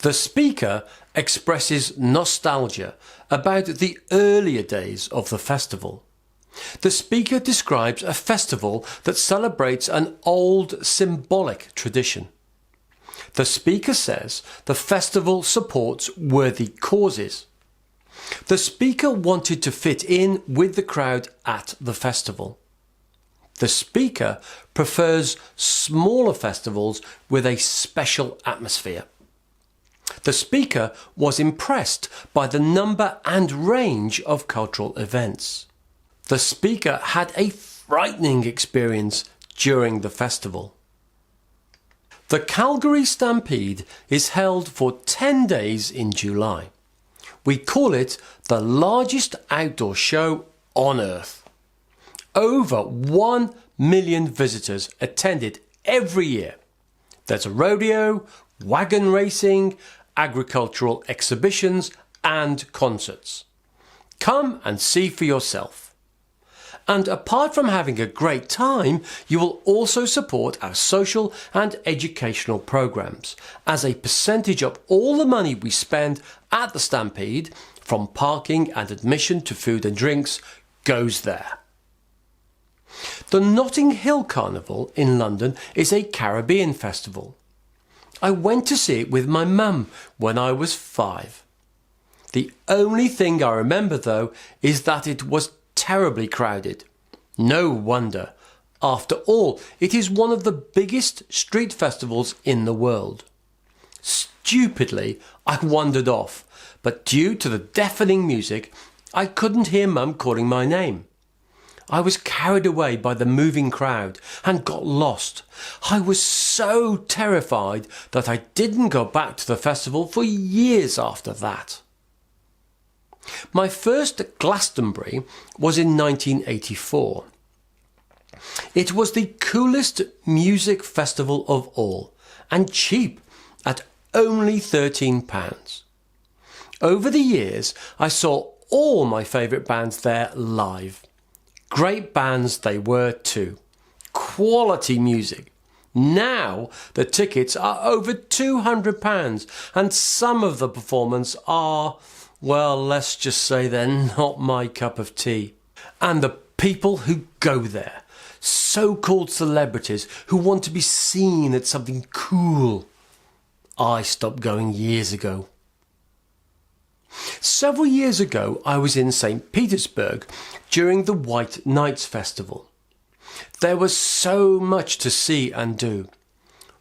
The speaker expresses nostalgia about the earlier days of the festival. The speaker describes a festival that celebrates an old symbolic tradition. The speaker says the festival supports worthy causes. The speaker wanted to fit in with the crowd at the festival. The speaker prefers smaller festivals with a special atmosphere. The speaker was impressed by the number and range of cultural events. The speaker had a frightening experience during the festival. The Calgary Stampede is held for 10 days in July. We call it the largest outdoor show on earth. Over 1 million visitors attended every year. There's a rodeo, wagon racing, agricultural exhibitions and concerts. Come and see for yourself. And apart from having a great time, you will also support our social and educational programs, as a percentage of all the money we spend at the Stampede, from parking and admission to food and drinks, goes there. The Notting Hill Carnival in London is a Caribbean festival. I went to see it with my mum when I was 5. The only thing I remember though is that it was terribly crowded. No wonder. After all, it is one of the biggest street festivals in the world. Stupidly, I wandered off, but due to the deafening music, I couldn't hear Mum calling my name. I was carried away by the moving crowd and got lost. I was so terrified that I didn't go back to the festival for years after that. My first Glastonbury was in 1984. It was the coolest music festival of all, and cheap at only £13. Over the years, I saw all my favourite bands there live. Great bands they were too. Quality music. Now the tickets are over £200 and some of the performances are, well, let's just say they're not my cup of tea. And the people who go there, so-called celebrities who want to be seen at something cool. I stopped going years ago. Several years ago I was in St. Petersburg during the White Nights Festival. There was so much to see and do.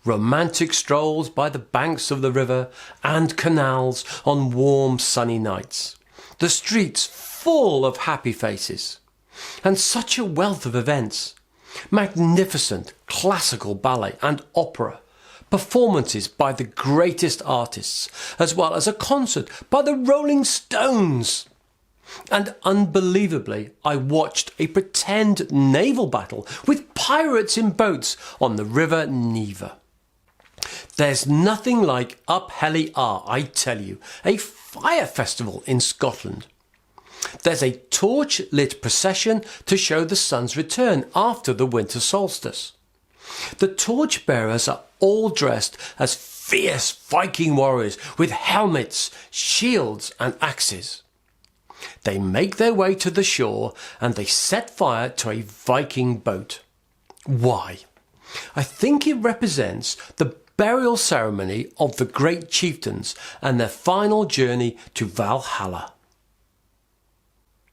Romantic strolls by the banks of the river and canals on warm sunny nights. The streets full of happy faces. And such a wealth of events. Magnificent classical ballet and opera. Performances by the greatest artists, as well as a concert by the Rolling Stones. And unbelievably, I watched a pretend naval battle with pirates in boats on the River Neva. There's nothing like Up Helly R, I tell you, a fire festival in Scotland. There's a torch-lit procession to show the sun's return after the winter solstice. The torch-bearers are all dressed as fierce Viking warriors with helmets, shields and axes. They make their way to the shore and they set fire to a Viking boat. Why? I think it represents the burial ceremony of the great chieftains and their final journey to Valhalla.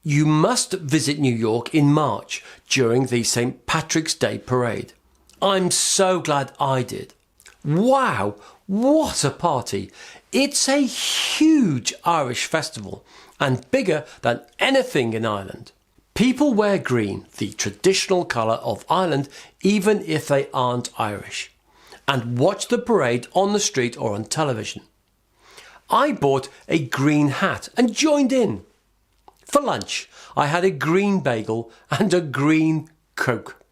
You must visit New York in March during the St. Patrick's Day parade. I'm so glad I did. Wow, what a party! It's a huge Irish festival and bigger than anything in Ireland. People wear green, the traditional colour of Ireland, even if they aren't Irish, and watch the parade on the street or on television. I bought a green hat and joined in. For lunch, I had a green bagel and a green Coke.